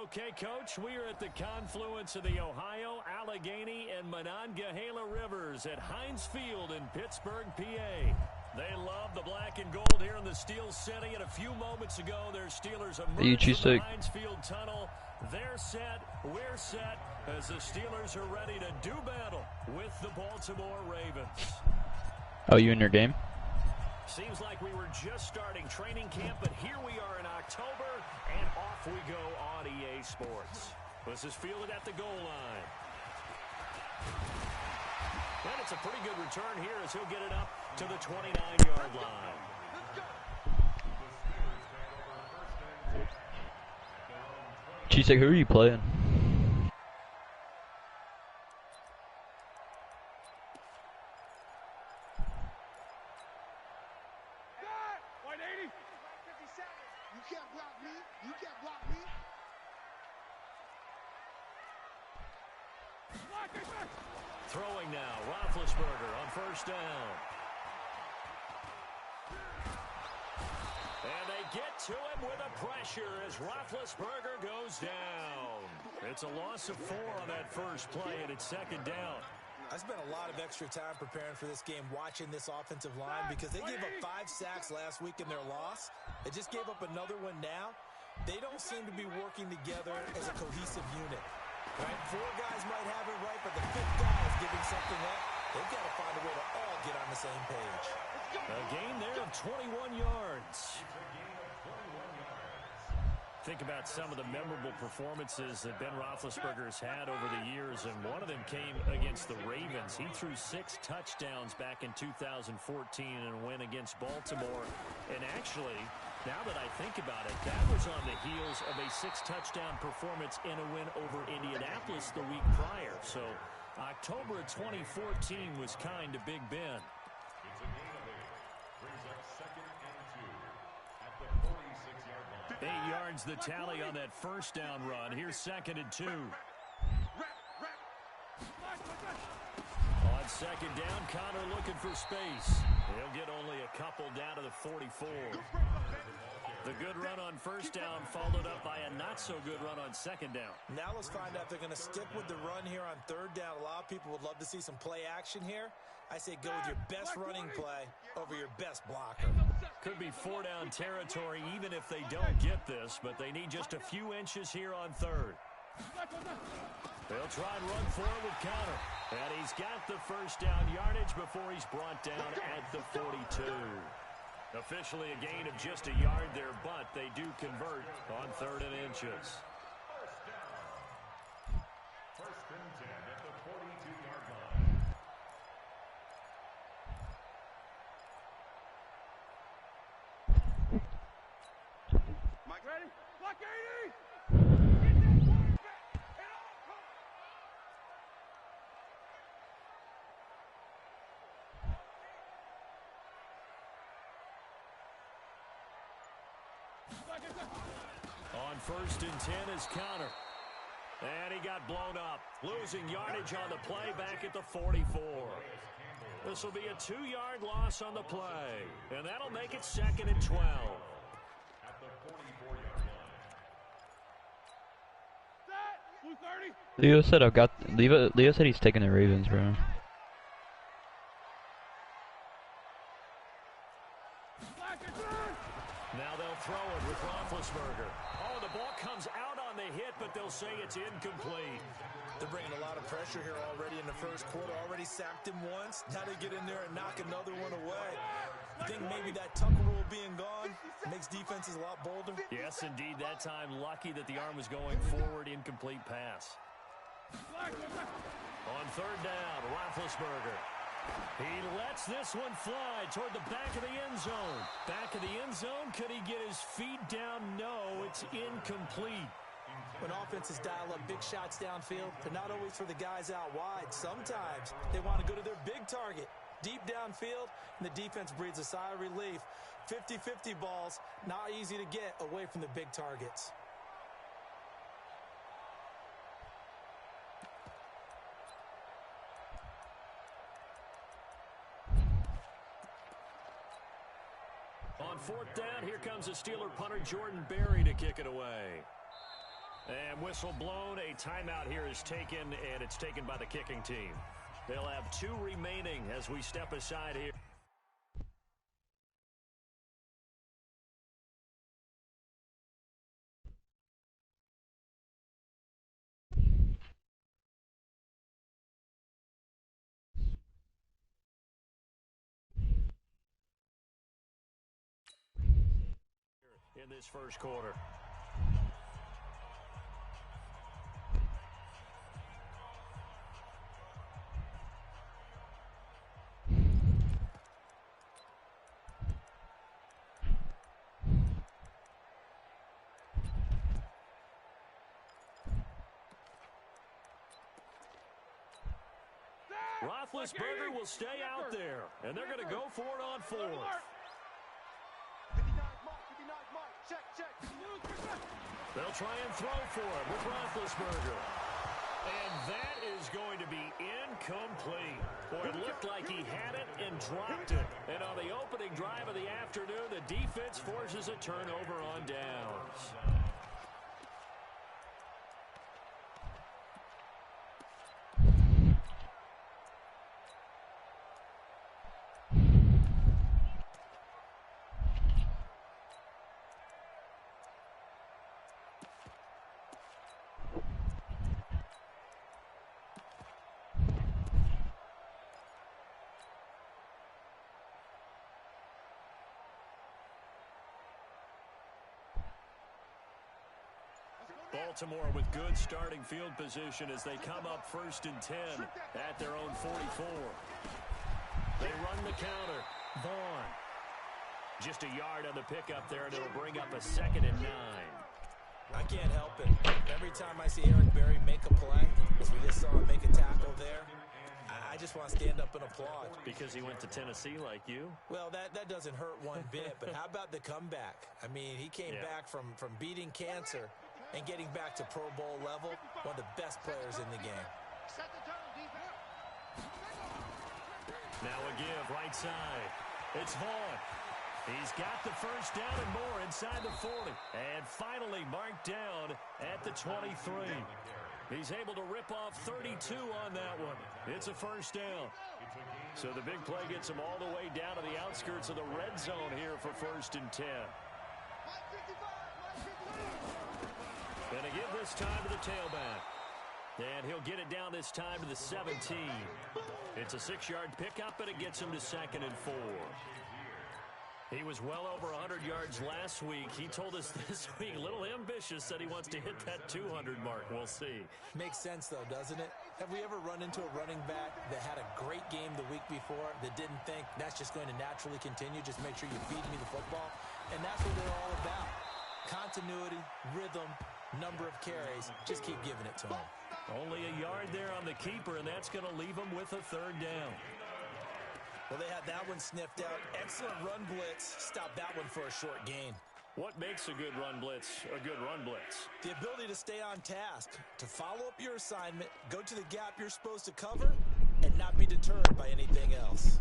Okay, Coach, we are at the confluence of the Ohio, Allegheny, and Monongahela Rivers at Heinz Field in Pittsburgh, PA. They love the black and gold here in the Steel City, and a few moments ago, their Steelers emerged from the Heinz Field tunnel. They're set, we're set, as the Steelers are ready to do battle with the Baltimore Ravens. Oh, you in your game? Seems like we were just starting training camp, but here we are in October, and off we go on EA Sports. This is fielded at the goal line. And it's a pretty good return here as he'll get it up to the 29-yard line. Chisek, who are you playing? Throwing now, Roethlisberger on first down. And they get to him with a pressure as Roethlisberger goes down. It's a loss of 4 on that first play, and it's second down. I spent a lot of extra time preparing for this game watching this offensive line because they gave up 5 sacks last week in their loss. They just gave up another one now. They don't seem to be working together as a cohesive unit. Right? 4 guys might have it right, but the 5th guy is giving something up. They've got to find a way to all get on the same page. A gain there of 21 yards. Think about some of the memorable performances that Ben Roethlisberger's had over the years, and one of them came against the Ravens. He threw 6 touchdowns back in 2014 in a win against Baltimore. And actually, now that I think about it, that was on the heels of a 6-touchdown performance in a win over Indianapolis the week prior. So October of 2014 was kind to Big Ben. 8 yards the tally on that first down run. Here's second and 2. On second down, Connor looking for space. He'll get only a couple down to the 44. The good run on first down followed up by a not-so-good run on second down. Now let's find out if they're going to stick with the run here on third down. A lot of people would love to see some play action here. I say go with your best running play over your best blocker. Could be 4-down territory even if they don't get this, but they need just a few inches here on third. They'll try and run for it with Connor. And he's got the first down yardage before he's brought down at the 42. Officially a gain of just a yard there, but they do convert on 3rd and inches. First and 10 at the 42-yard line. Mike ready? Block 80! On 1st and 10 is Connor. And he got blown up. Losing yardage on the play back at the 44. This will be a 2-yard loss on the play. And that'll make it 2nd and 12. At the 44-yard line. Leo said he's taking the Ravens, bro. Now they'll throw it with Roethlisberger. Oh, the ball comes out on the hit, but they'll say it's incomplete. They're bringing a lot of pressure here already in the first quarter. Already sacked him once. Now they get in there and knock another one away. I think maybe that Tucker rule being gone makes defenses a lot bolder. Yes, indeed. That time, lucky that the arm was going forward. Incomplete pass. On 3rd down, Roethlisberger. He lets this one fly toward the back of the end zone. Back of the end zone. Could he get his feet down? No, it's incomplete. When offenses dial up big shots downfield, they're not always for the guys out wide. Sometimes they want to go to their big target, deep downfield, and the defense breathes a sigh of relief. 50-50 balls, not easy to get away from the big targets. On 4th down, here comes the Steeler punter Jordan Berry to kick it away. And whistle blown. A timeout here is taken, and it's taken by the kicking team. They'll have 2 remaining as we step aside here. In this first quarter. Roethlisberger will stay out there, and they're going to go for it on 4th. They'll try and throw for it with Roethlisberger. And that is going to be incomplete. Boy, it looked like he had it and dropped it. And on the opening drive of the afternoon, the defense forces a turnover on downs. Baltimore with good starting field position as they come up 1st and 10 at their own 44. They run the counter. Vaughn. Just a yard on the pickup there, and it'll bring up a 2nd and 9. I can't help it. Every time I see Eric Berry make a play, as we just saw him make a tackle there, I just want to stand up and applaud. Because he went to Tennessee like you? Well, that doesn't hurt one bit, but how about the comeback? I mean, he came back from beating cancer and getting back to Pro Bowl level, one of the best players in the game. Now a give, right side. It's Vaughn. He's got the first down and more inside the 40. And finally marked down at the 23. He's able to rip off 32 on that one. It's a first down. So the big play gets him all the way down to the outskirts of the red zone here for 1st and 10. And a give this time to the tailback. And he'll get it down this time to the 17. It's a 6-yard pickup, and it gets him to 2nd and 4. He was well over 100 yards last week. He told us this week, a little ambitious, said he wants to hit that 200 mark. We'll see. Makes sense, though, doesn't it? Have we ever run into a running back that had a great game the week before that didn't think that's just going to naturally continue? Just make sure you feed me the football. And that's what they're all about. Continuity, rhythm, number of carries. Just keep giving it to him. Only a yard there on the keeper, and that's going to leave him with a 3rd down. Well, they had that one sniffed out. Excellent run blitz. Stop that one for a short gain. What makes a good run blitz a good run blitz? The ability to stay on task, to follow up your assignment, go to the gap you're supposed to cover, and not be deterred by anything else.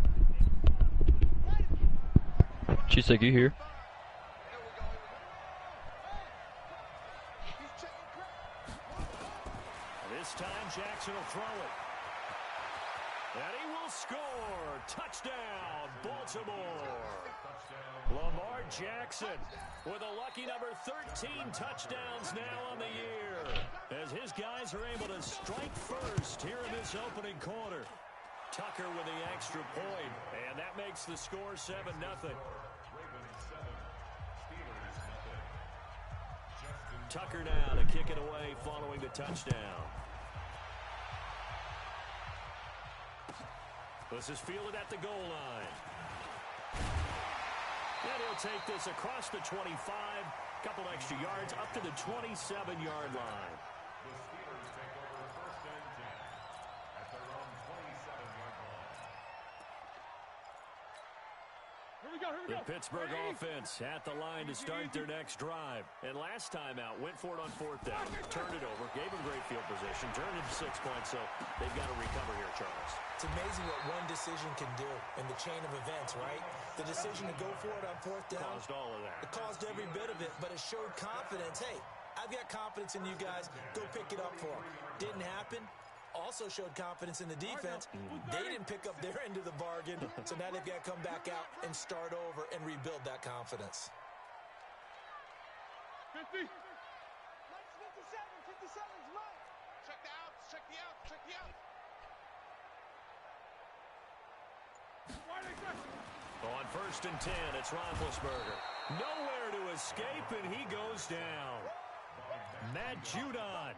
Chisek, you here? This time Jackson will throw it. And he will score. Touchdown, Baltimore. Lamar Jackson with a lucky number 13 touchdowns now on the year, as his guys are able to strike first here in this opening quarter. Tucker with the extra point, and that makes the score 7-0. Tucker now to kick it away following the touchdown. This is fielded at the goal line. And he'll take this across the 25, couple extra yards up to the 27-yard line. The Steelers take over 1st and 10 at their own 27-yard line. The Pittsburgh offense at the line to start their next drive. And last time out, went for it on 4th down, turned it over, gave them great field position, turned it to 6 points, so they've got to recover here, Charles. It's amazing what one decision can do in the chain of events, right? The decision to go for it on 4th down. Caused all of that. It caused every bit of it, but it showed confidence. Hey, I've got confidence in you guys. Go pick it up for them. Didn't happen. Also showed confidence in the defense. They didn't pick up their end of the bargain, so now they've got to come back out and start over and rebuild that confidence. 50. 57, 57's mine. Check the outs, check the outs, check the outs. On 1st and 10, it's Roethlisberger. Nowhere to escape, and he goes down. Matt Judon.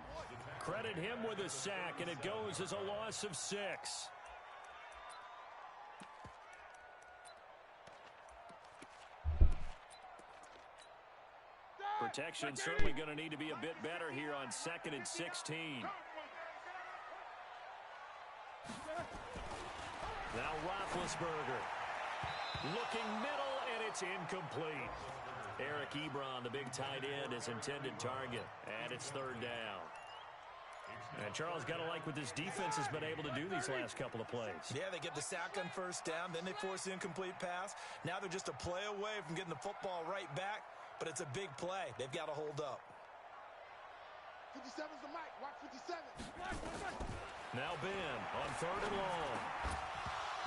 Credit him with a sack, and it goes as a loss of 6. Protection certainly going to need to be a bit better here on 2nd and 16. Now Roethlisberger. Looking middle, and it's incomplete. Eric Ebron, the big tight end, is intended target, and it's 3rd down. And Charles, got to like what this defense has been able to do these last couple of plays. Yeah, they get the sack on 1st down, then they force the incomplete pass. Now they're just a play away from getting the football right back, but it's a big play. They've got to hold up. 57's the mic. Watch 57. Now Ben on 3rd and long.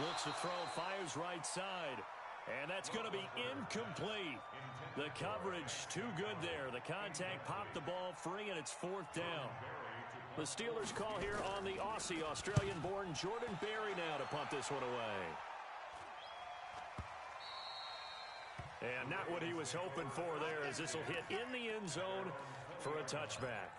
Looks to throw, fires right side. And that's going to be incomplete. The coverage too good there. The contact popped the ball free, and it's 4th down. The Steelers call here on the Aussie, Australian-born Jordan Berry now to punt this one away. And not what he was hoping for there, as this will hit in the end zone for a touchback.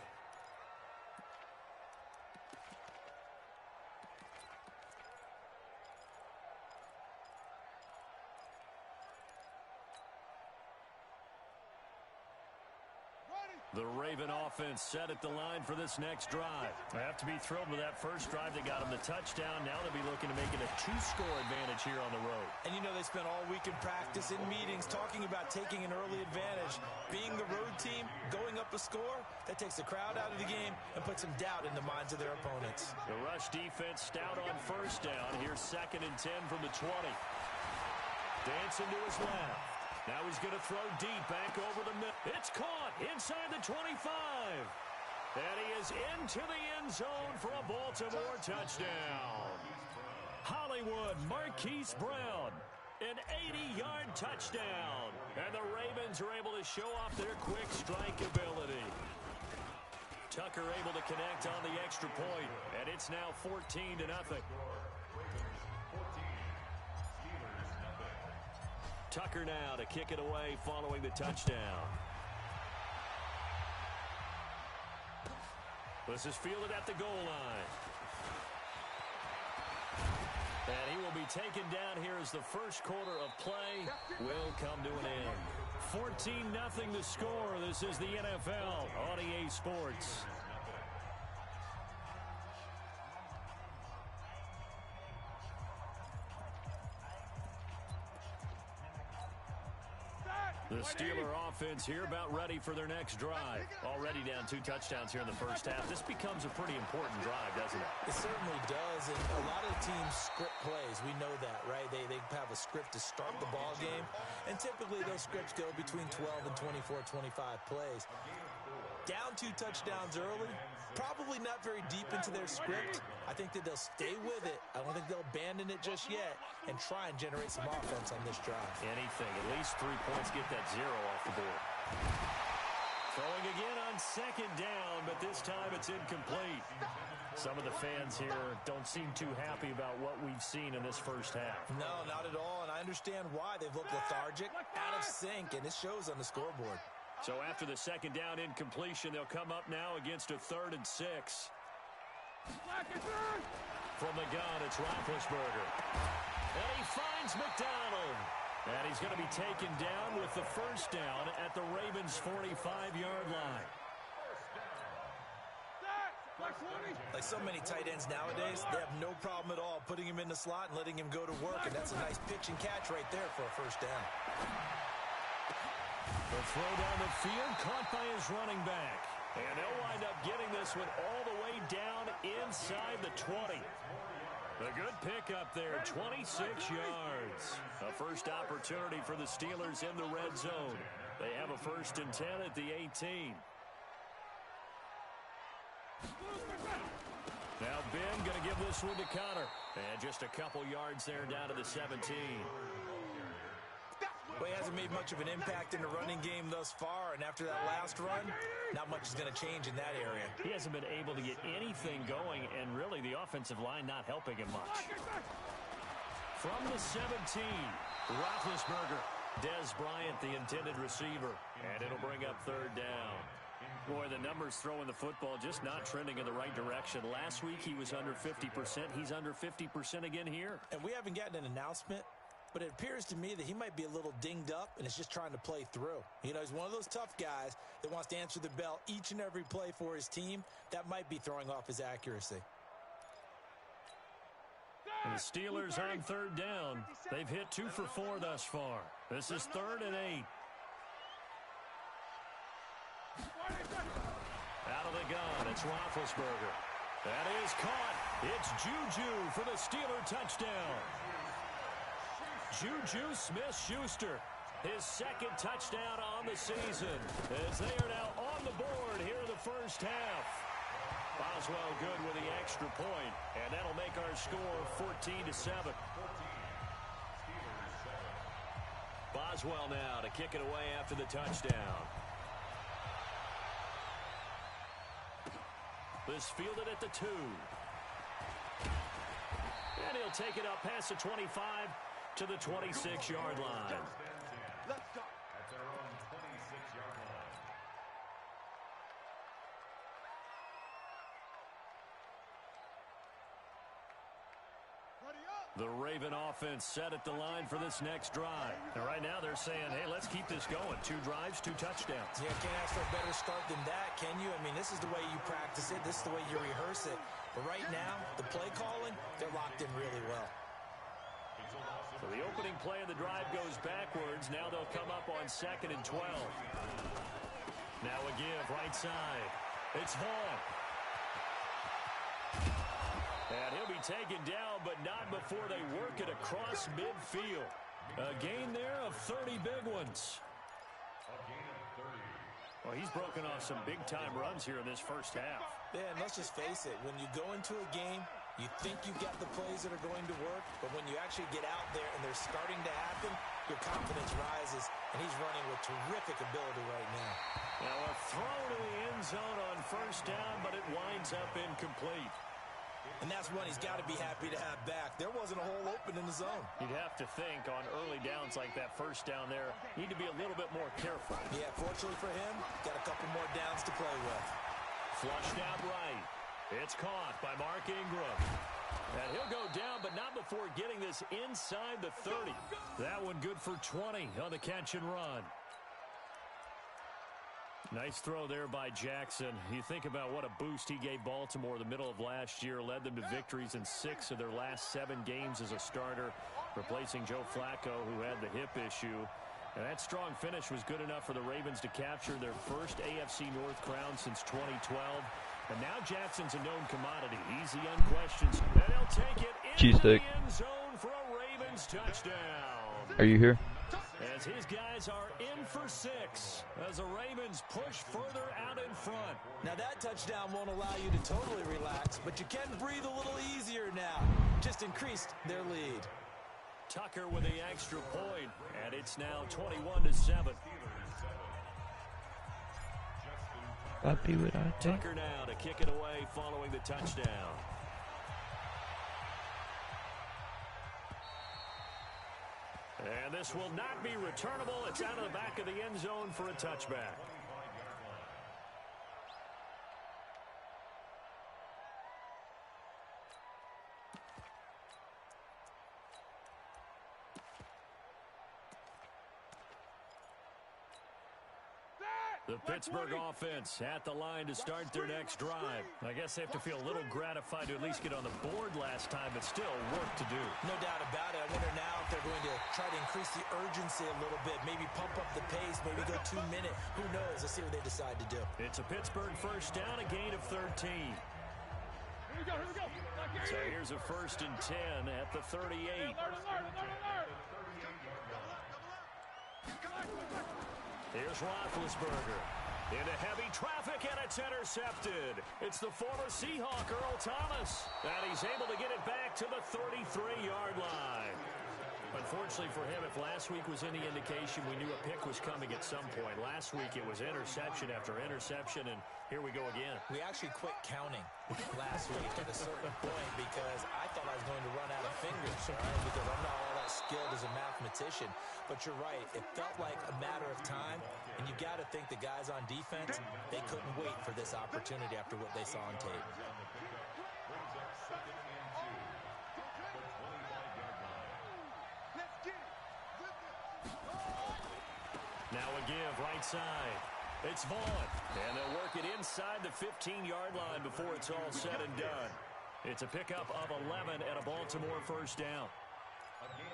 The Raven offense set at the line for this next drive. They have to be thrilled with that first drive. They got them the touchdown. Now they'll be looking to make it a 2-score advantage here on the road. And you know they spent all week in practice, in meetings, talking about taking an early advantage. Being the road team, going up a score, that takes the crowd out of the game and puts some doubt in the minds of their opponents. The rush defense stout on 1st down. Here's 2nd and 10 from the 20. Dancing to his left. Now he's going to throw deep back over the middle. It's caught inside the 25. And he is into the end zone for a Baltimore touchdown. Hollywood Marquise Brown, an 80-yard touchdown. And the Ravens are able to show off their quick strike ability. Tucker able to connect on the extra point, and it's now 14-0. Tucker now to kick it away following the touchdown. This is fielded at the goal line. And he will be taken down here as the first quarter of play will come to an end. 14-0 the score. This is the NFL on EA Sports. The Steeler offense here about ready for their next drive. Already down 2 touchdowns here in the first half. This becomes a pretty important drive, doesn't it? It certainly does, and a lot of teams script plays. We know that, right? They have a script to start the ball game, and typically those scripts go between 12 and 24, 25 plays. Down 2 touchdowns early, probably not very deep into their script. I think that they'll stay with it. I don't think they'll abandon it just yet and try and generate some offense on this drive. Anything. At least 3 points. Get that 0 off the board. Throwing again on 2nd down, but this time it's incomplete. Some of the fans here don't seem too happy about what we've seen in this first half. No, not at all, and I understand why. They've looked lethargic, out of sync, and it shows on the scoreboard. So after the 2nd down incompletion, they'll come up now against a 3rd and 6. From the gun, it's Roethlisberger. And he finds McDonald. And he's going to be taken down with the first down at the Ravens' 45-yard line. Like so many tight ends nowadays, they have no problem at all putting him in the slot and letting him go to work. And that's a nice pitch and catch right there for a first down. The throw down the field, caught by his running back. And they'll wind up getting this one all the way down inside the 20. A good pickup there, 26 yards. A first opportunity for the Steelers in the red zone. They have a 1st and 10 at the 18. Now Ben going to give this one to Connor. And just a couple yards there down to the 17. Well, he hasn't made much of an impact in the running game thus far, and after that last run, not much is going to change in that area. He hasn't been able to get anything going, and really the offensive line not helping him much. From the 17, Roethlisberger. Dez Bryant, the intended receiver, and it'll bring up third down. Boy, the numbers throwing the football just not trending in the right direction. Last week he was under 50%. He's under 50% again here. And we haven't gotten an announcement, but it appears to me that he might be a little dinged up and is just trying to play through. You know, he's one of those tough guys that wants to answer the bell each and every play for his team. That might be throwing off his accuracy. And the Steelers on third down. They've hit 2 for 4 thus far. This is 3rd and 8. Out of the gun, it's Roethlisberger. That is caught. It's Juju for the Steeler touchdown. Juju Smith-Schuster, his 2nd touchdown on the season, as they are now on the board here in the first half. Boswell good with the extra point, and that'll make our score 14-7. Boswell now to kick it away after the touchdown. This fielded at the 2. And he'll take it up past the 25 to the 26-yard line. Let's go. At their own 26-yard line. The Raven offense set at the line for this next drive. And right now they're saying, hey, let's keep this going. 2 drives, 2 touchdowns. Yeah, can't ask for a better start than that, can you? I mean, this is the way you practice it. This is the way you rehearse it. But right now, the play calling, they're locked in really well. So the opening play of the drive goes backwards. Now they'll come up on 2nd and 12. Now a give right side. It's Hall. And he'll be taken down, but not before they work it across midfield. A gain there of 30 big ones. Well, he's broken off some big-time runs here in this first half. Yeah, and let's just face it. When you go into a game, you think you've got the plays that are going to work, but when you actually get out there and they're starting to happen, your confidence rises, and he's running with terrific ability right now. Now a throw to the end zone on first down, but it winds up incomplete. And that's one he's got to be happy to have back. There wasn't a hole open in the zone. You'd have to think on early downs like that first down there, need to be a little bit more careful. Yeah, fortunately for him, got a couple more downs to play with. Flushed out right. It's caught by Mark Ingram. And he'll go down, but not before getting this inside the 30. That one good for 20 on the catch and run. Nice throw there by Jackson. You think about what a boost he gave Baltimore the middle of last year, led them to victories in 6 of their last 7 games as a starter, replacing Joe Flacco, who had the hip issue. And that strong finish was good enough for the Ravens to capture their first AFC North crown since 2012. And now Jackson's a known commodity. He's the unquestioned. And he'll take it into the end zone for a Ravens touchdown. Are you here? As his guys are in for 6 as the Ravens push further out in front. Now that touchdown won't allow you to totally relax, but you can breathe a little easier now. Just increased their lead. Tucker with the extra point, and it's now 21-7. Papi, what I think? Tucker now to kick it away following the touchdown. And this will not be returnable. It's out of the back of the end zone for a touchback. The Pittsburgh offense at the line to start their next drive. I guess they have to feel a little gratified to at least get on the board last time, but still work to do. No doubt about it. I wonder now if they're going to try to increase the urgency a little bit, maybe pump up the pace, maybe go 2 minute. Who knows? Let's see what they decide to do. It's a Pittsburgh first down, a gain of 13. Here we go. So here's a 1st and 10 at the 38. Alert. Here's Roethlisberger. Into heavy traffic, and it's intercepted. It's the former Seahawk, Earl Thomas. And he's able to get it back to the 33-yard line. Unfortunately for him, if last week was any indication, we knew a pick was coming at some point. Last week it was interception after interception, and here we go again. We actually quit counting last week at a certain point because I thought I was going to run out of fingers, right? Because I'm not all that skilled as a mathematician. But you're right. It felt like a matter of time, and you got to think the guys on defense, they couldn't wait for this opportunity after what they saw on tape. Now a give, right side. It's Vaughn. And they'll work it inside the 15-yard line before it's all said and done. It's a pickup of 11 and a Baltimore first down.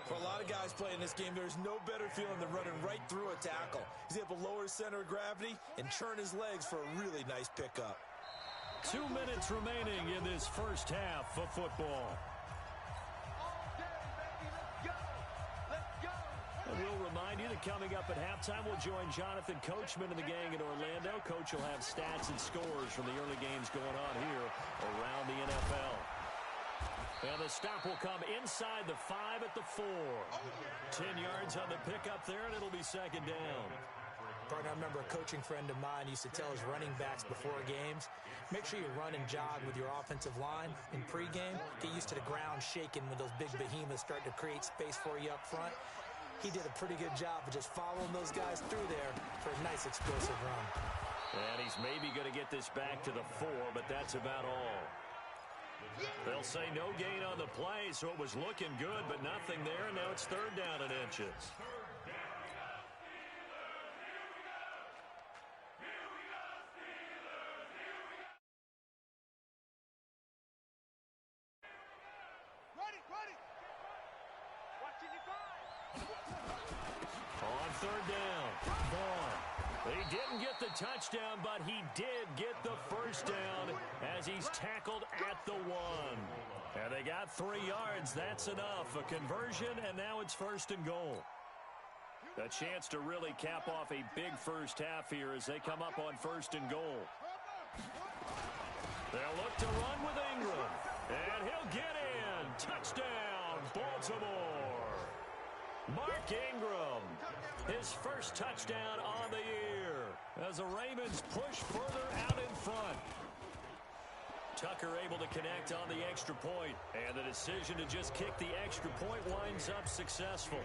For a lot of guys playing this game, there's no better feeling than running right through a tackle. He's able to lower his center of gravity and churn his legs for a really nice pickup. 2 minutes remaining in this first half of football. And we'll remind you that coming up at halftime, we'll join Jonathan Coachman and the gang in Orlando. Coach will have stats and scores from the early games going on here around the NFL. And the stop will come inside the 5 at the 4. 10 yards on the pickup there, and it'll be second down. Partner, I remember a coaching friend of mine used to tell his running backs before games, make sure you run and jog with your offensive line in pregame. Get used to the ground shaking when those big behemoths start to create space for you up front. He did a pretty good job of just following those guys through there for a nice explosive run. And he's maybe going to get this back to the 4, but that's about all. They'll say no gain on the play, so it was looking good, but nothing there, and now it's third down and inches. On third down, Vaughn. He didn't get the touchdown, but he did get the first down as he's tackled at the 1. And they got 3 yards. That's enough. A conversion, and now it's first and goal. A chance to really cap off a big first half here as they come up on first and goal. They'll look to run with Ingram. And he'll get in. Touchdown, Baltimore. Mark Ingram, his first touchdown on the year as the Ravens push further out in front. Tucker able to connect on the extra point, and the decision to just kick the extra point winds up successful.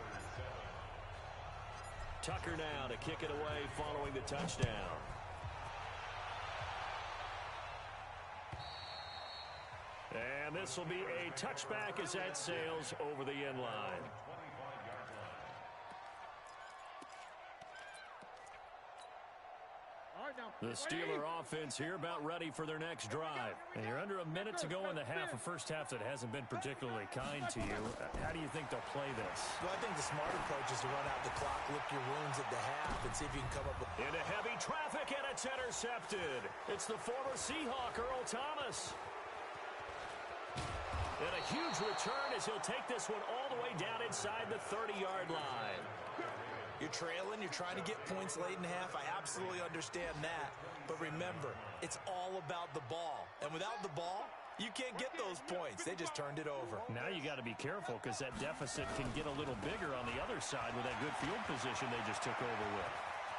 Tucker now to kick it away following the touchdown. And this will be a touchback as that sails over the end line. The Steeler offense here about ready for their next drive. And you're under a minute to go in the half, a first half that hasn't been particularly kind to you. How do you think they'll play this? Well, I think the smart approach is to run out the clock, lick your wounds at the half, and see if you can come up with... Into heavy traffic, and it's intercepted. It's the former Seahawk, Earl Thomas. And a huge return as he'll take this one all the way down inside the 30-yard line. You're trailing, you're trying to get points late in half. I absolutely understand that. But remember, it's all about the ball. And without the ball, you can't get those points. They just turned it over. Now you got to be careful because that deficit can get a little bigger on the other side with that good field position they just took over with.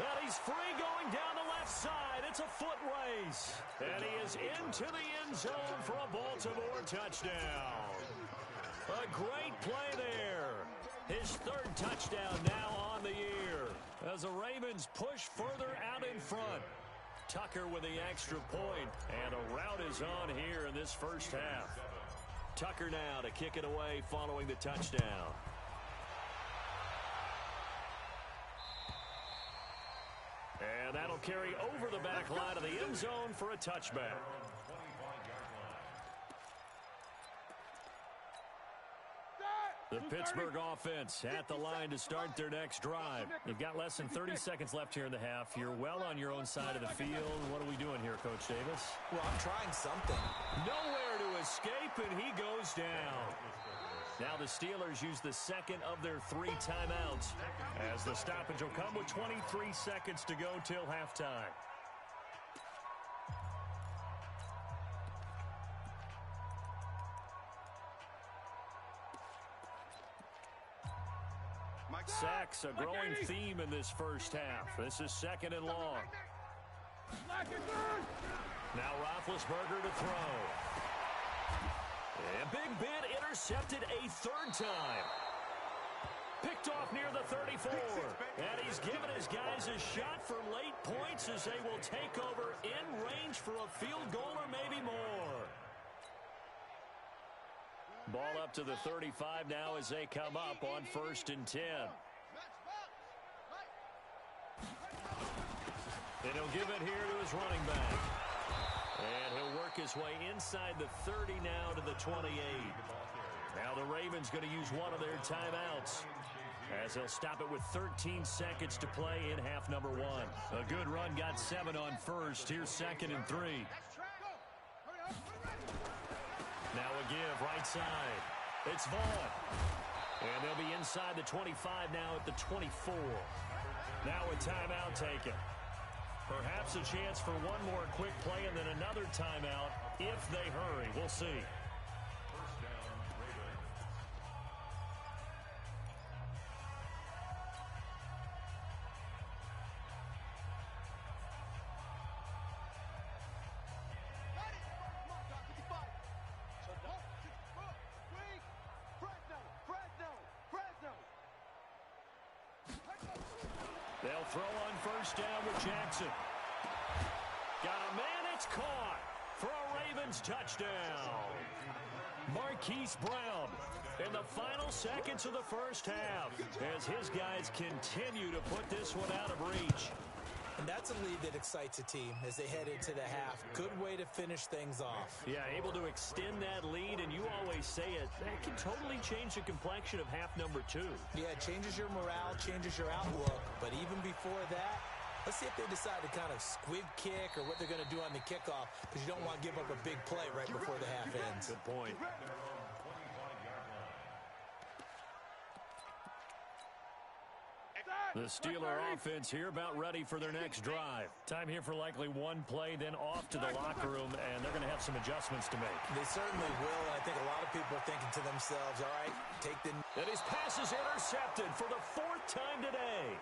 And he's free going down the left side. It's a foot race. And he is into the end zone for a Baltimore touchdown. A great play there. His third touchdown now on the year as the Ravens push further out in front. Tucker with the extra point, and a rout is on here in this first half. Tucker now to kick it away following the touchdown. And that'll carry over the back line of the end zone for a touchback. The Pittsburgh offense at the line to start their next drive. They've got less than 30 seconds left here in the half. You're well on your own side of the field. What are we doing here, Coach Davis? Well, I'm trying something. Nowhere to escape, and he goes down. Now the Steelers use the second of their 3 timeouts as the stoppage will come with 23 seconds to go till halftime. a growing theme in this first half. This is 2nd and long. Now Roethlisberger to throw. And Big Ben intercepted a 3rd time. Picked off near the 34. And he's given his guys a shot for late points as they will take over in range for a field goal or maybe more. Ball up to the 35 now as they come up on 1st and 10. And he'll give it here to his running back. And he'll work his way inside the 30 now to the 28. Now the Ravens going to use one of their timeouts, as they'll stop it with 13 seconds to play in half number 1. A good run got 7 on 1st. Here's 2nd and 3. Now a give right side. It's Vaughn. And they'll be inside the 25 now at the 24. Now a timeout taken. Perhaps a chance for one more quick play and then another timeout if they hurry. We'll see. They'll throw on 1st down with Jackson. Got a man, it's caught for a Ravens touchdown. Marquise Brown in the final seconds of the first half as his guys continue to put this one out of reach. And that's a lead that excites a team as they head into the half. Good way to finish things off. Yeah, able to extend that lead, and you always say it, that can totally change the complexion of half number 2. Yeah, it changes your morale, changes your outlook. But even before that, let's see if they decide to kind of squib kick or what they're going to do on the kickoff, because you don't want to give up a big play right before the half ends. Good point. The Steeler offense here about ready for their next drive. Time here for likely one play, then off to the locker room, and they're going to have some adjustments to make. They certainly will, and I think a lot of people are thinking to themselves, all right, take the... And his pass is intercepted for the 4th time today.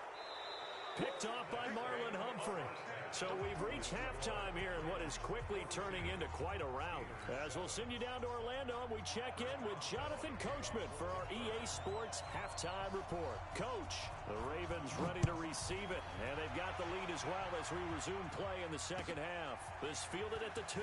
Picked off by Marlon Humphrey. So we've reached halftime here in what is quickly turning into quite a rout. As we'll send you down to Orlando, we check in with Jonathan Coachman for our EA Sports Halftime Report. Coach, the Ravens ready to receive it, and they've got the lead as well as we resume play in the second half. This fielded at the 2.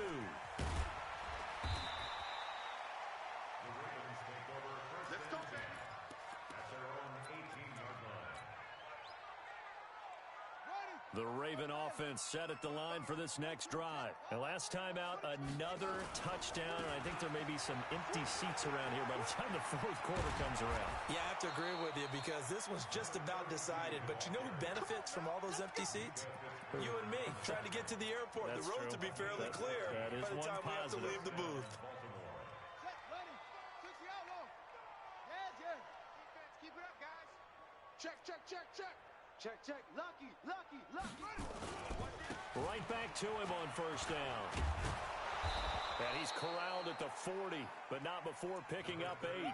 The Raven offense set at the line for this next drive. And last time out, another touchdown. And I think there may be some empty seats around here by the time the 4th quarter comes around. Yeah, I have to agree with you because this one's just about decided. But you know who benefits from all those empty seats? You and me, trying to get to the airport. That's the roads will be fairly clear that is by the one time positive. we have to leave the booth. Keep it up, guys. Check, check, check, check. Check, check. Lucky, lucky, lucky. Right back to him on 1st down. And he's corralled at the 40, but not before picking up 8.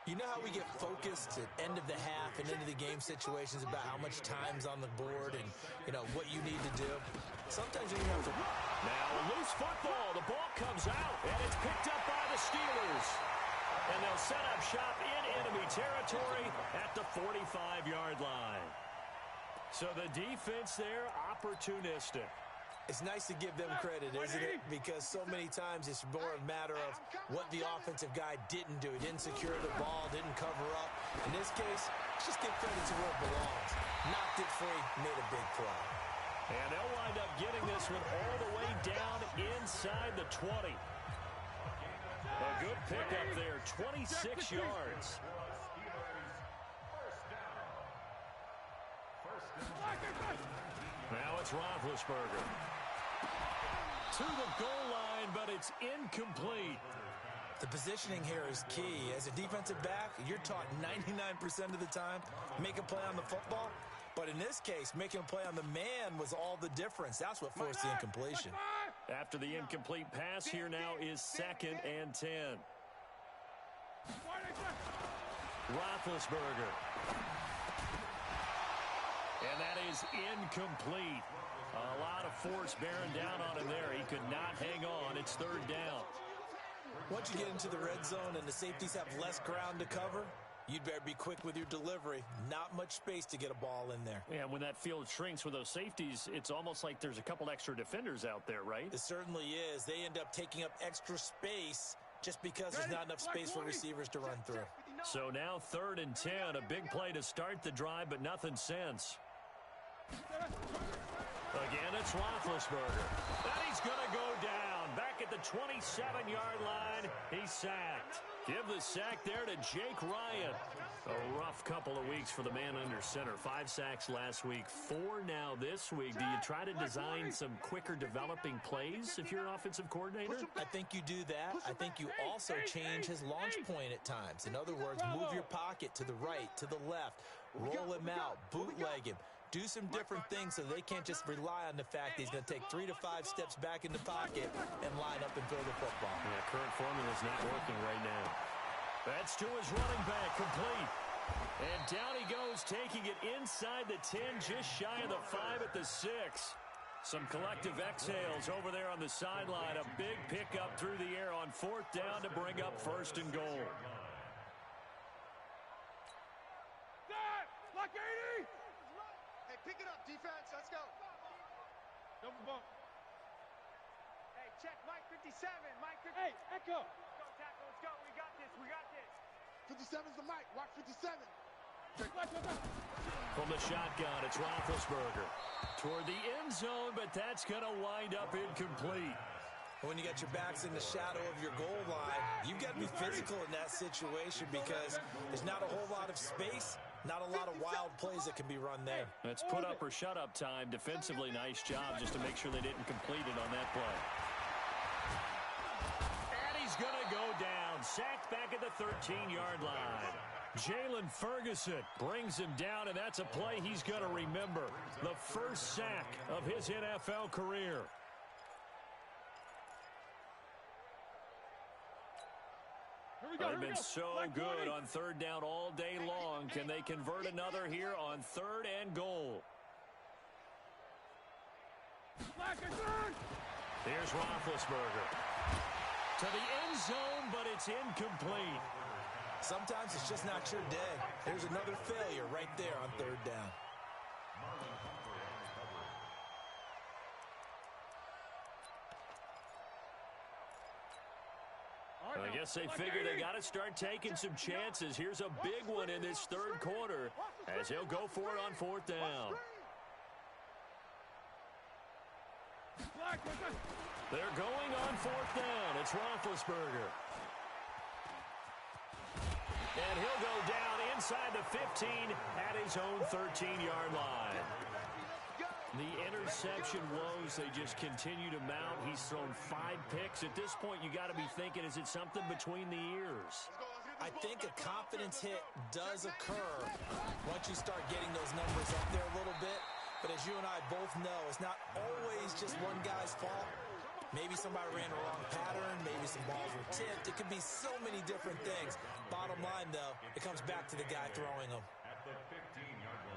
You know how we get focused at end of the half and into the game situations about how much time's on the board and, you know, what you need to do? Sometimes you have to... Now a loose football. The ball comes out, and it's picked up by the Steelers. And they'll set up shop in enemy territory at the 45-yard line. So the defense there, opportunistic. It's nice to give them credit, isn't it? Because so many times it's more a matter of what the offensive guy didn't do. He didn't secure the ball, didn't cover up. In this case, let's just give credit to where it belongs. Knocked it free, made a big play. And they'll wind up getting this one all the way down inside the 20. A good pickup there, 26 yards. Now it's Roethlisberger. To the goal line, but it's incomplete. The positioning here is key. As a defensive back, you're taught 99% of the time, make a play on the football. But in this case, making a play on the man was all the difference. That's what forced the incompletion. After the incomplete pass, here now is 2nd and 10. Roethlisberger. And that is incomplete. A lot of force bearing down on him there. He could not hang on. It's third down. Once you get into the red zone and the safeties have less ground to cover, you'd better be quick with your delivery. Not much space to get a ball in there. Yeah, when that field shrinks with those safeties, it's almost like there's a couple extra defenders out there, right? It certainly is. They end up taking up extra space just because there's not enough space for receivers to run through. So now 3rd and 10. A big play to start the drive, but nothing since. Again, it's Roethlisberger. And he's going to go down. Back at the 27-yard line, he's sacked. Give the sack there to Jake Ryan. A rough couple of weeks for the man under center. 5 sacks last week, 4 now this week. Do you try to design some quicker developing plays if you're an offensive coordinator? I think you do that. I think you also change his launch point at times. In other words, move your pocket to the right, to the left, roll him out, bootleg him. Do some different things so they can't just rely on the fact that he's going to take 3 to 5 steps back in the pocket and line up and throw the football. Yeah, current formula is not working right now. That's to his running back, complete. And down he goes, taking it inside the 10, just shy of the 5 at the 6. Some collective exhales over there on the sideline. A big pickup through the air on 4th down to bring up 1st and goal. Lock 80! Hey, pick it up, defense. Let's go. Double bump. Hey, check Mike 57. Mike 57. Hey, echo. Go, tackle. Let's go. We got this. We got this. 57's the mic. Watch 57. From the shotgun, it's Roethlisberger. Toward the end zone, but that's going to wind up incomplete. When you got your backs in the shadow of your goal line, you've got to be physical in that situation because there's not a whole lot of space, not a lot of wild plays that can be run there. It's put up or shut up time. Defensively, nice job just to make sure they didn't complete it on that play. And he's going to go down. Sacked back at the 13-yard line. Jalen Ferguson brings him down, and that's a play he's going to remember. The first sack of his NFL career. They've been so good on 3rd down all day long. Can they convert another here on 3rd and goal? Here's Roethlisberger. To the end zone, but it's incomplete. Sometimes it's just not your day. There's another failure right there on 3rd down. I guess they figure they got to start taking some chances. Here's a big one in this 3rd quarter as he'll go for it on 4th down. They're going on 4th down. It's Roethlisberger. And he'll go down inside the 15 at his own 13-yard line. The interception woes, they just continue to mount. He's thrown 5 picks. At this point, you got to be thinking, is it something between the ears? I think a confidence hit does occur once you start getting those numbers up there a little bit. But as you and I both know, it's not always just one guy's fault. Maybe somebody ran the wrong pattern. Maybe some balls were tipped. It could be so many different things. Bottom line, though, it comes back to the guy throwing them. At the 15-yard line.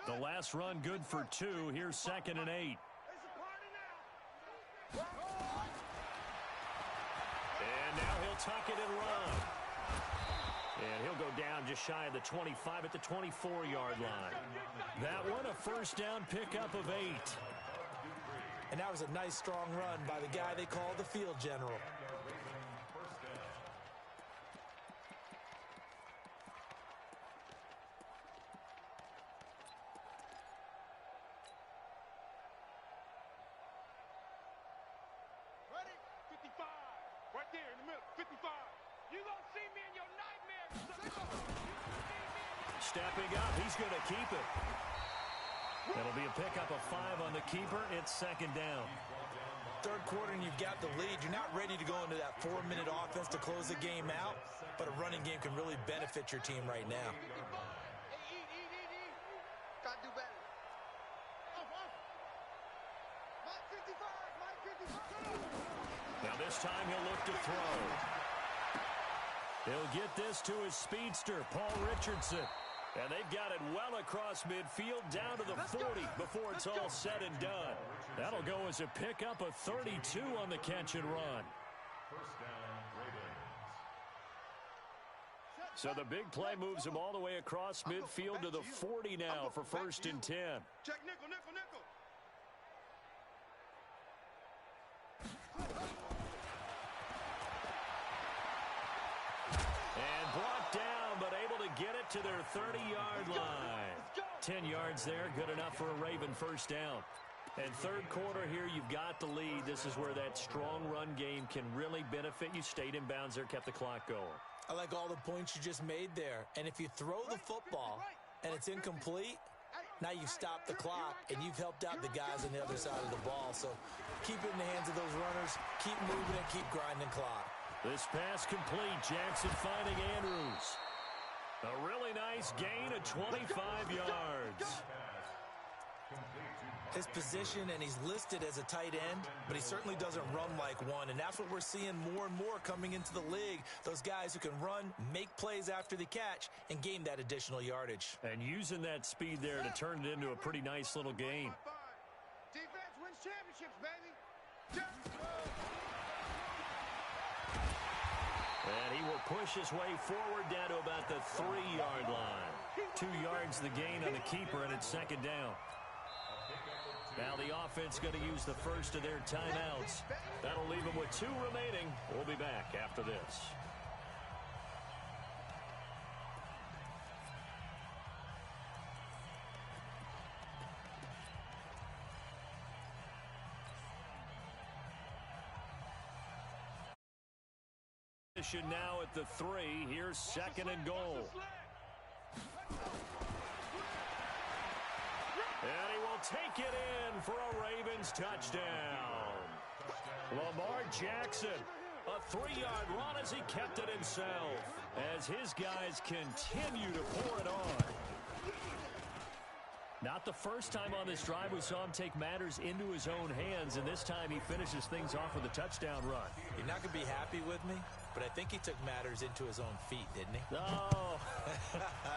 The last run good for 2. Here's 2nd and 8. And now he'll tuck it and run. And he'll go down just shy of the 25 at the 24-yard line. That one a first down pickup of 8. And that was a nice, strong run by the guy they call the field general. Ready? 55. Right there in the middle. 55. You gonna see me in your nightmares. Stepping up, he's going to keep it. That'll be a pickup of 5 on the keeper. It's 2nd down. 3rd quarter and you've got the lead. You're not ready to go into that 4-minute offense to close the game out, but a running game can really benefit your team right now. Hey, eat. Gotta do better. this time he'll look to throw. He'll get this to his speedster, Paul Richardson. And they've got it well across midfield down to the 40 before it's all said and done. That'll go as a pickup of 32 on the catch and run. First down, Ravens. So the big play moves him all the way across midfield to the 40 now for 1st and 10. Check nickel, nickel, nickel. And brought down, but able to get it to their 30-yard line. 10 yards there, good enough for a Raven first down. And third quarter here, you've got the lead. This is where that strong run game can really benefit you. Stayed in bounds there, kept the clock going. I like all the points you just made there. And if you throw the football and it's incomplete, now you've stopped the clock and you've helped out the guys on the other side of the ball. So keep it in the hands of those runners. Keep moving it. Keep grinding clock. This pass complete. Jackson finding Andrews. A really nice gain of 25 yards. His position, and he's listed as a tight end, but he certainly doesn't run like one. And that's what we're seeing more and more coming into the league. Those guys who can run, make plays after the catch, and gain that additional yardage. And using that speed there to turn it into a pretty nice little game. Defense wins championships, baby. And he will push his way forward down to about the 3-yard line. 2 yards the gain on the keeper, and it's 2nd down. Now the offense going to use the first of their timeouts. That'll leave them with 2 remaining. We'll be back after this. Now at the 3. Here's 2nd and goal. And he will take it in for a Ravens touchdown. Lamar Jackson, a 3-yard run as he kept it himself, as his guys continue to pour it on. Not the first time on this drive we saw him take matters into his own hands, and this time he finishes things off with a touchdown run. You're not going to be happy with me, but I think he took matters into his own feet, didn't he? Oh,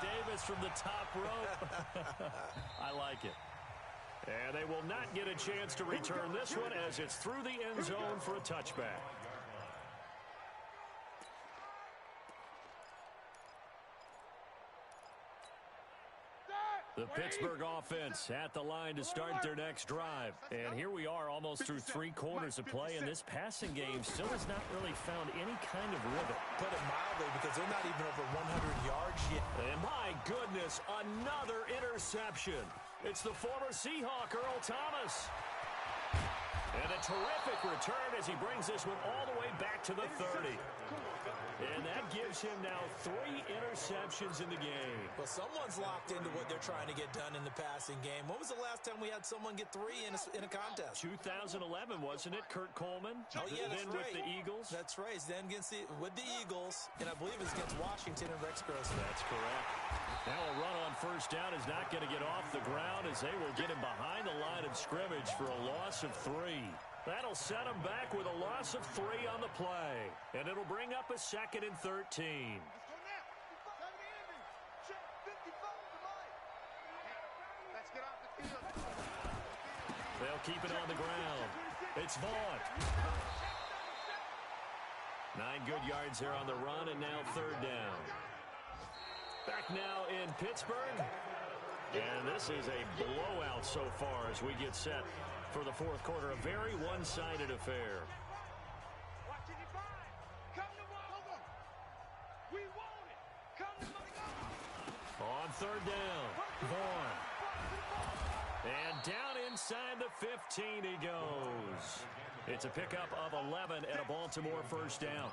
Davis from the top rope. I like it. And they will not get a chance to return this one as it's through the end zone for a touchback. The Pittsburgh offense at the line to start their next drive. And here we are almost through 3 quarters of play, and this passing game still has not really found any kind of rhythm. Put it mildly, because they're not even over 100 yards yet. And my goodness, another interception. It's the former Seahawk, Earl Thomas. And a terrific return as he brings this one all the way back to the 30. And that gives him now 3 interceptions in the game. Well, someone's locked into what they're trying to get done in the passing game. When was the last time we had someone get 3 in a contest? 2011, wasn't it? Kurt Coleman. Oh, yeah, that's then right. with the Eagles. That's right. Then with the Eagles, and I believe it's against Washington and Rex Grossman. That's correct. Now a run on first down is not going to get off the ground as they will get him behind the line of scrimmage for a loss of 3. That'll set him back with a loss of 3 on the play. And it'll bring up a 2nd and 13. They'll keep it on the ground. It's Vaughn. 9 good yards there on the run, and now 3rd down. Back now in Pittsburgh. And this is a blowout so far as we get set for the 4th quarter. A very one-sided affair. On 3rd down, Vaughn. And down inside the 15 he goes. It's a pickup of 11 and a Baltimore first down.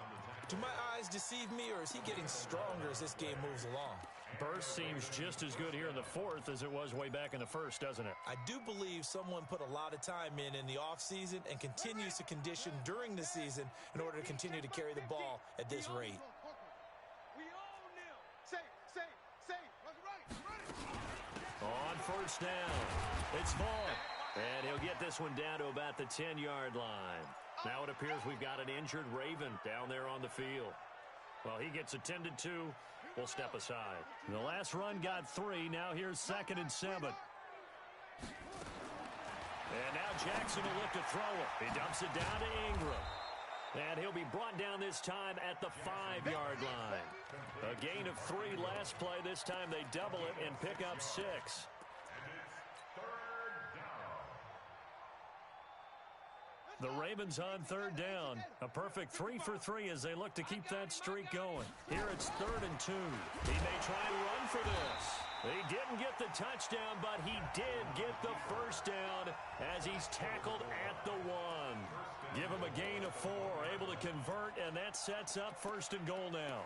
Do my eyes deceive me, or is he getting stronger as this game moves along? Burst seems just as good here in the 4th as it was way back in the 1st, doesn't it? I do believe someone put a lot of time in the offseason and continues to condition during the season in order to continue to carry the ball at this rate. On first down, it's Vaughn. And he'll get this one down to about the 10-yard line. Now it appears we've got an injured Raven down there on the field. Well, he gets attended to. We'll step aside. The last run got 3. Now here's 2nd and 7. And now Jackson will look to throw it. He dumps it down to Ingram. And he'll be brought down this time at the 5-yard line. A gain of 3 last play. This time they double it and pick up 6. The Ravens on 3rd down. A perfect 3 for 3 as they look to keep that streak going. Here it's 3rd and 2. He may try and run for this. He didn't get the touchdown, but he did get the first down as he's tackled at the 1. Give him a gain of 4, able to convert, and that sets up 1st and goal now.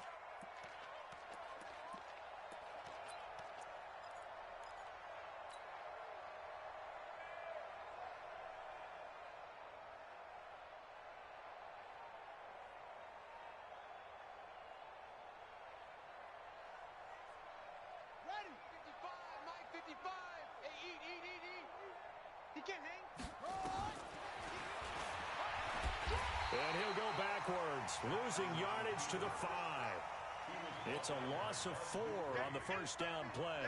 Ready. 55, Mike 55. Hey, eat. He can't hang. And he'll go backwards, losing yardage to the 5. It's a loss of 4 on the first down play.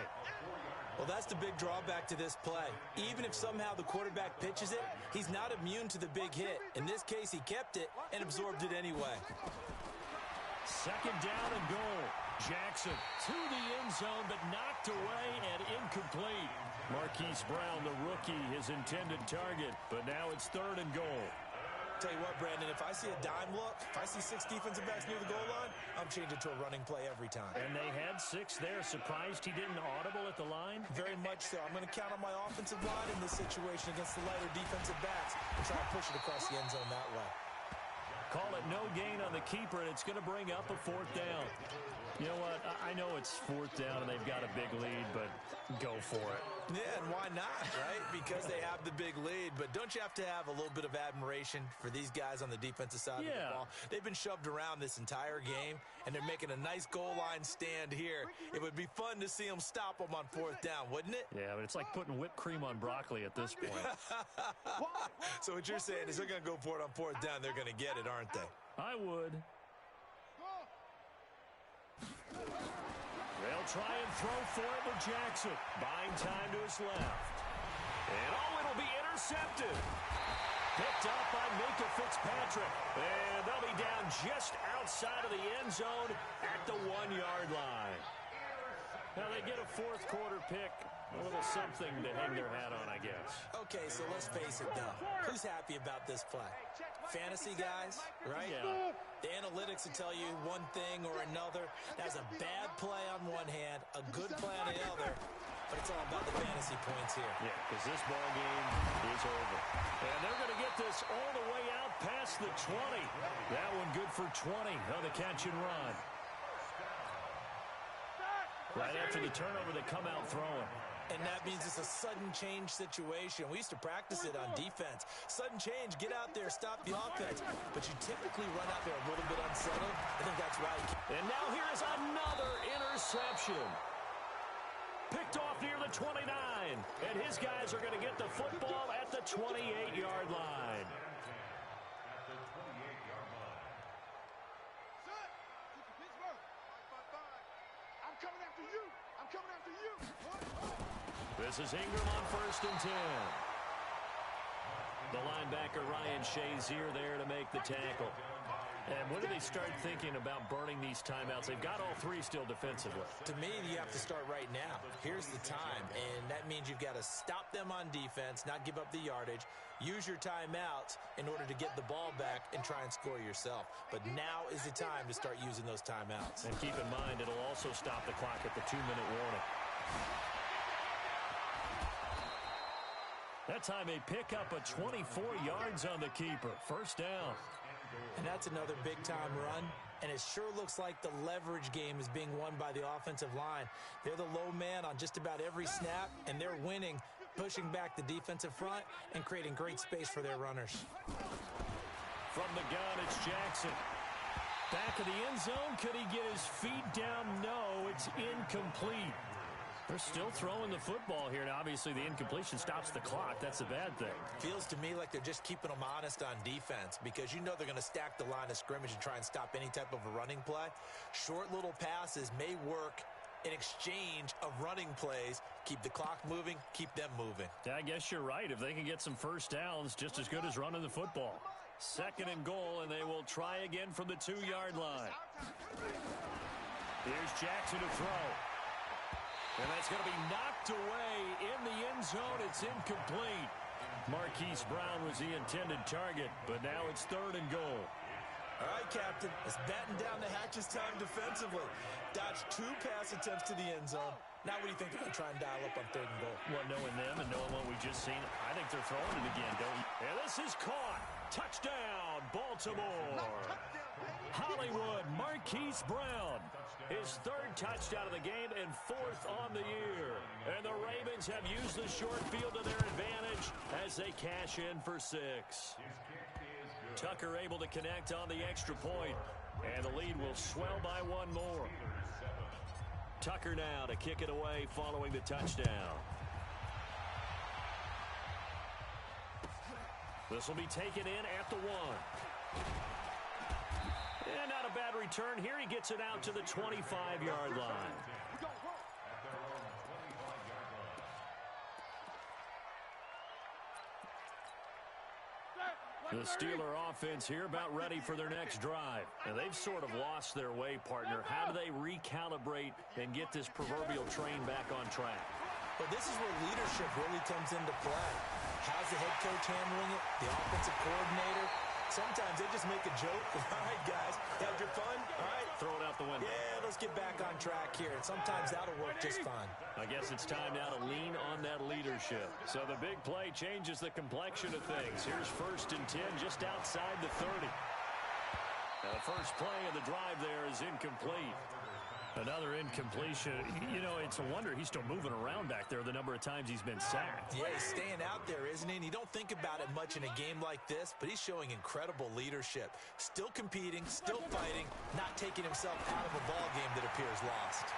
Well, that's the big drawback to this play. Even if somehow the quarterback pitches it, he's not immune to the big hit. In this case, he kept it and absorbed it anyway. 2nd down and goal. Jackson to the end zone, but knocked away and incomplete. Marquise Brown, the rookie, his intended target, but now it's 3rd and goal. Tell you what, Brandon, if I see a dime look, if I see 6 defensive backs near the goal line, I'm changing to a running play every time. And they had 6 there. Surprised he didn't audible at the line? Very much so. I'm going to count on my offensive line in this situation against the lighter defensive backs and try and push it across the end zone that way. Call it no gain on the keeper, and it's going to bring up a 4th down. You know what? I know it's 4th down and they've got a big lead, but go for it. Yeah, and why not, right? Because they have the big lead. But don't you have to have a little bit of admiration for these guys on the defensive side of the ball? They've been shoved around this entire game, and they're making a nice goal line stand here. It would be fun to see them stop them on 4th down, wouldn't it? Yeah, but it's like putting whipped cream on broccoli at this point. So what you're saying is they're going to go for it on 4th down. They're going to get it, aren't they? I would. They'll try and throw for it with Jackson. Buying time to his left. And it'll be intercepted. Picked up by Minkah Fitzpatrick. And they'll be down just outside of the end zone at the 1-yard line. Now they get a 4th quarter pick. A little something to hang their hat on, I guess. Okay, so let's face it, though. Who's happy about this play? Fantasy guys, right? Yeah. The analytics will tell you one thing or another. That's a bad play on one hand, a good play on the other, but it's all about the fantasy points here. Yeah, because this ball game is over. And they're going to get this all the way out past the 20. That one good for 20 on the catch and run. Right after the turnover, they come out throwing. And that means it's a sudden change situation. We used to practice it on defense. Sudden change, get out there, stop the offense. But you typically run out there a little bit unsettled. I think that's right. And now here's another interception. Picked off near the 29. And his guys are going to get the football at the 28-yard line. I'm coming after you. I'm coming after you. This is Ingram on 1st and 10. The linebacker Ryan Shazier there to make the tackle. And when do they start thinking about burning these timeouts? They've got all 3 still defensively. To me, you have to start right now. Here's the time, and that means you've got to stop them on defense, not give up the yardage, use your timeouts in order to get the ball back and try and score yourself. But now is the time to start using those timeouts. And keep in mind, it'll also stop the clock at the 2-minute warning. That time they pick up a 24 yards on the keeper. First down. And that's another big-time run, and it sure looks like the leverage game is being won by the offensive line. They're the low man on just about every snap, and they're winning, pushing back the defensive front and creating great space for their runners. From the gun, it's Jackson. Back of the end zone. Could he get his feet down? No, it's incomplete. They're still throwing the football here, and obviously the incompletion stops the clock. That's a bad thing. Feels to me like they're just keeping them honest on defense because you know they're going to stack the line of scrimmage and try and stop any type of a running play. Short little passes may work in exchange of running plays. Keep the clock moving, keep them moving. Yeah, I guess you're right. If they can get some first downs, just as good as running the football. 2nd and goal, and they will try again from the 2-yard line. Here's Jackson to throw. And that's going to be knocked away in the end zone. It's incomplete. Marquise Brown was the intended target, but now it's 3rd and goal. All right, Captain, it's batten down the hatches time defensively. Dodged 2 pass attempts to the end zone. Now what do you think they're going to try and dial up on 3rd and goal? Well, knowing them and knowing what we just seen, I think they're throwing it again, don't you? And this is caught. Touchdown, Baltimore. Hollywood, Marquise Brown. His 3rd touchdown of the game and 4th on the year. And the Ravens have used the short field to their advantage as they cash in for 6. Tucker able to connect on the extra point. And the lead will swell by 1 more. Tucker now to kick it away following the touchdown. This will be taken in at the 1. And not a bad return here. He gets it out to the 25-yard line. The Steeler offense here about ready for their next drive. And they've sort of lost their way, partner. How do they recalibrate and get this proverbial train back on track? But this is where leadership really comes into play. How's the head coach handling it? The offensive coordinator? Sometimes they just make a joke. All right, guys, had your fun? All right. Throw it out the window. Yeah, let's get back on track here. And sometimes that'll work just fine. I guess it's time now to lean on that leadership. So the big play changes the complexion of things. Here's 1st and 10 just outside the 30. Now the first play of the drive there is incomplete. Another incompletion. You know, it's a wonder he's still moving around back there the number of times he's been sacked. Yeah, he's staying out there, isn't he? And you don't think about it much in a game like this, but he's showing incredible leadership. Still competing, still fighting, not taking himself out of a ball game that appears lost.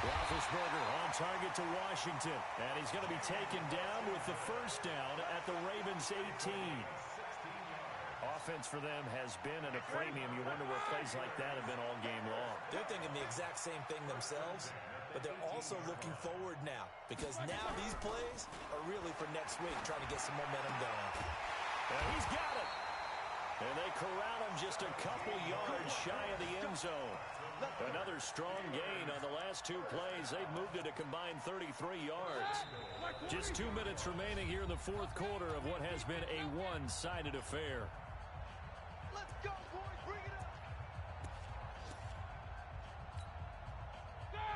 Roethlisberger on target to Washington. And he's going to be taken down with the 1st down at the Ravens 18. Offense for them has been at a premium. You wonder where plays like that have been all game long. They're thinking the exact same thing themselves, but they're also looking forward now because now these plays are really for next week, trying to get some momentum going. And he's got it. And they corral him just a couple yards shy of the end zone. Another strong gain on the last 2 plays. They've moved it a combined 33 yards. Just 2 minutes remaining here in the 4th quarter of what has been a one-sided affair. Let's go, boys. Bring it up.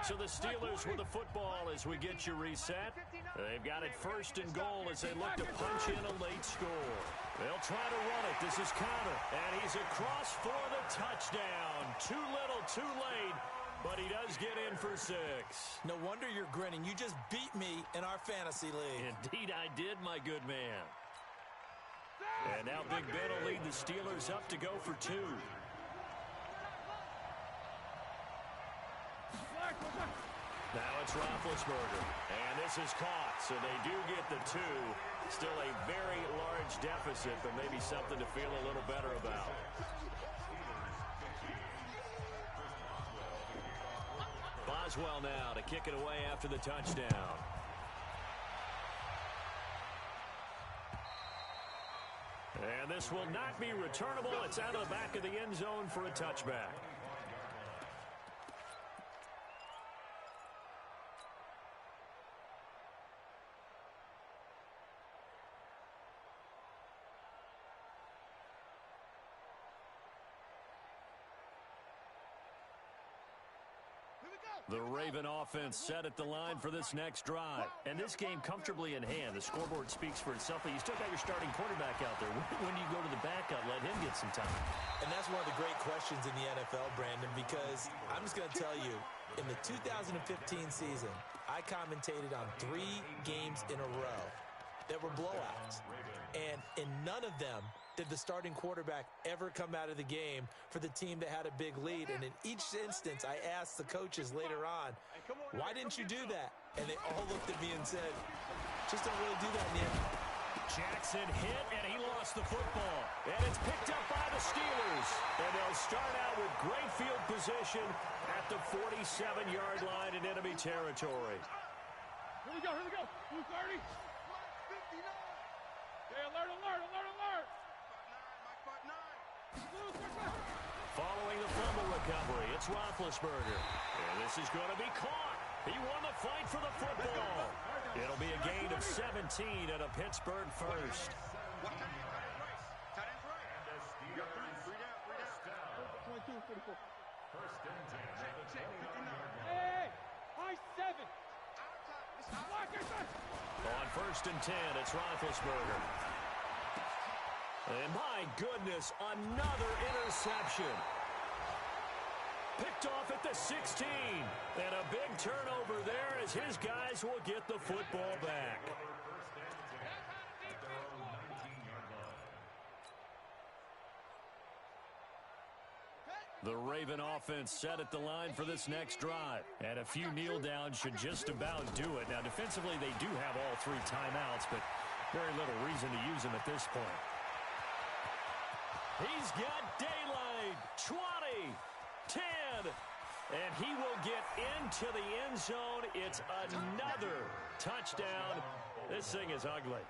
So the Steelers with the football as we get you reset. They've got it 1st and goal as they look to punch in a late score. They'll try to run it. This is Conner. And he's across for the touchdown. Too little, too late. But he does get in for 6. No wonder you're grinning. You just beat me in our fantasy league. Indeed I did, my good man. And now Big Ben will lead the Steelers up to go for 2. Now it's Roethlisberger. And this is caught. So they do get the 2. Still a very large deficit, but maybe something to feel a little better about. Boswell now to kick it away after the touchdown. And this will not be returnable. It's out of the back of the end zone for a touchback. The Raven offense set at the line for this next drive. And this game comfortably in hand. The scoreboard speaks for itself, but you still got your starting quarterback out there. When do you go to the backup, let him get some time? And that's one of the great questions in the NFL, Brandon, because I'm just going to tell you, in the 2015 season, I commentated on 3 games in a row that were blowouts. And in none of them did the starting quarterback ever come out of the game for the team that had a big lead. And in each instance, I asked the coaches later on, why didn't you do that? And they all looked at me and said, just don't really do that, Nick. Jackson hit, and he lost the football. And it's picked up by the Steelers. And they'll start out with great field position at the 47-yard line in enemy territory. Here we go, Blue 30. Okay, alert. Blue 39. Following the fumble recovery, it's Roethlisberger. And this is going to be caught. He won the fight for the football. It'll be a gain of 17 and a Pittsburgh first. What time you got it race? Tight ends right. You got three down. 22, 44. First and 10. Check, 59. Hey, high 7. On first and 10, it's Roethlisberger. And my goodness, another interception. Picked off at the 16. And a big turnover there as his guys will get the football back. The Raven offense set at the line for this next drive. And a few kneel downs should just about do it. Now, defensively, they do have all 3 timeouts, but very little reason to use them at this point. He's got daylight. 20, 10, and he will get into the end zone. It's another touchdown. This thing is ugly.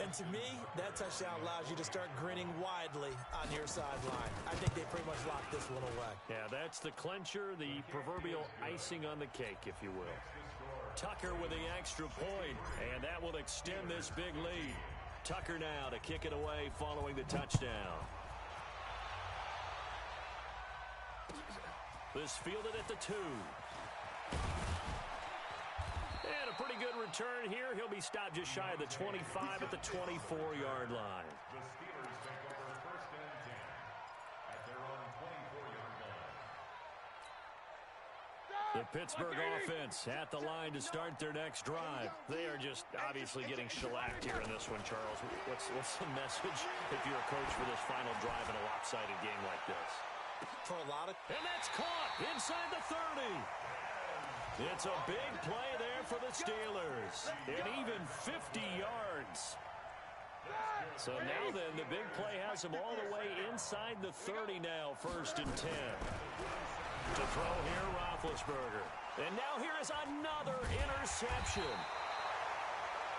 And to me, that touchdown allows you to start grinning widely on your sideline. I think they pretty much locked this one away. Yeah, that's the clincher, the proverbial icing on the cake, if you will. Tucker with the extra point, and that will extend this big lead. Tucker now to kick it away following the touchdown. This fielded at the 2. And a pretty good return here. He'll be stopped just shy of the 25 at the 24-yard line. The Steelers take over first and 10 at their own 24-yard line. The Pittsburgh offense at the line to start their next drive. They are just obviously getting shellacked here in this one, Charles. What's the message if you're a coach for this final drive in a lopsided game like this? For a lot of... And that's caught inside the 30. It's a big play there for the Steelers. And even 50 yards. So now then, the big play has him all the way inside the 30 now, first and 10. To throw here, Roethlisberger. And now here is another interception.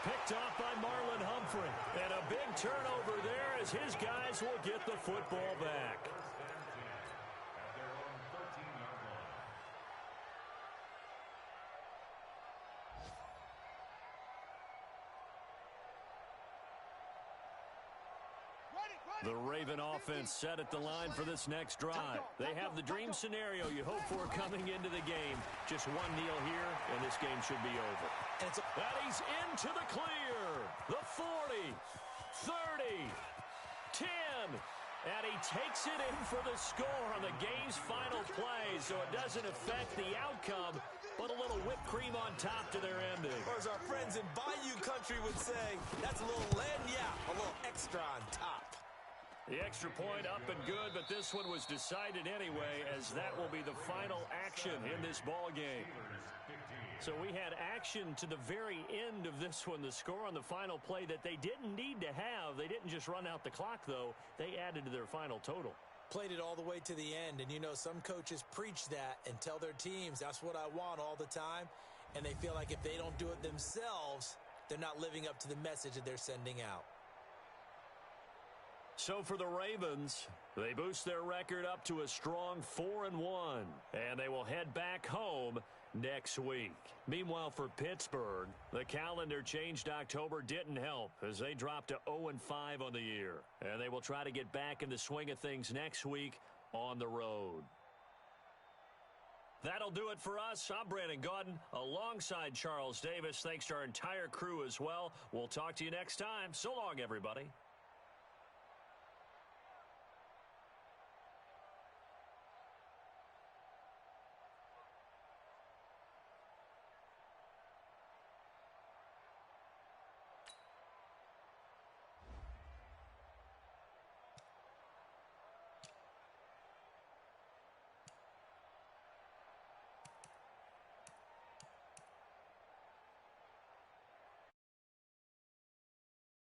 Picked off by Marlon Humphrey. And a big turnover there as his guys will get the football back. The Raven offense set at the line for this next drive. They have the dream scenario you hope for coming into the game. Just one kneel here, and this game should be over. And he's into the clear. The 40, 30, 10. And he takes it in for the score on the game's final play, so it doesn't affect the outcome, but a little whipped cream on top to their ending. Or as our friends in Bayou Country would say, that's a little a little extra on top. The extra point up and good, but this one was decided anyway, as that will be the final action in this ball game. So we had action to the very end of this one, the score on the final play that they didn't need to have. They didn't just run out the clock, though. They added to their final total. Played it all the way to the end, and you know some coaches preach that and tell their teams that's what I want all the time, and they feel like if they don't do it themselves, they're not living up to the message that they're sending out. So for the Ravens, they boost their record up to a strong 4-1, and they will head back home next week. Meanwhile, for Pittsburgh, the calendar changed October didn't help as they dropped to 0-5 on the year, and they will try to get back in the swing of things next week on the road. That'll do it for us. I'm Brandon Gaudin alongside Charles Davis. Thanks to our entire crew as well. We'll talk to you next time. So long, everybody.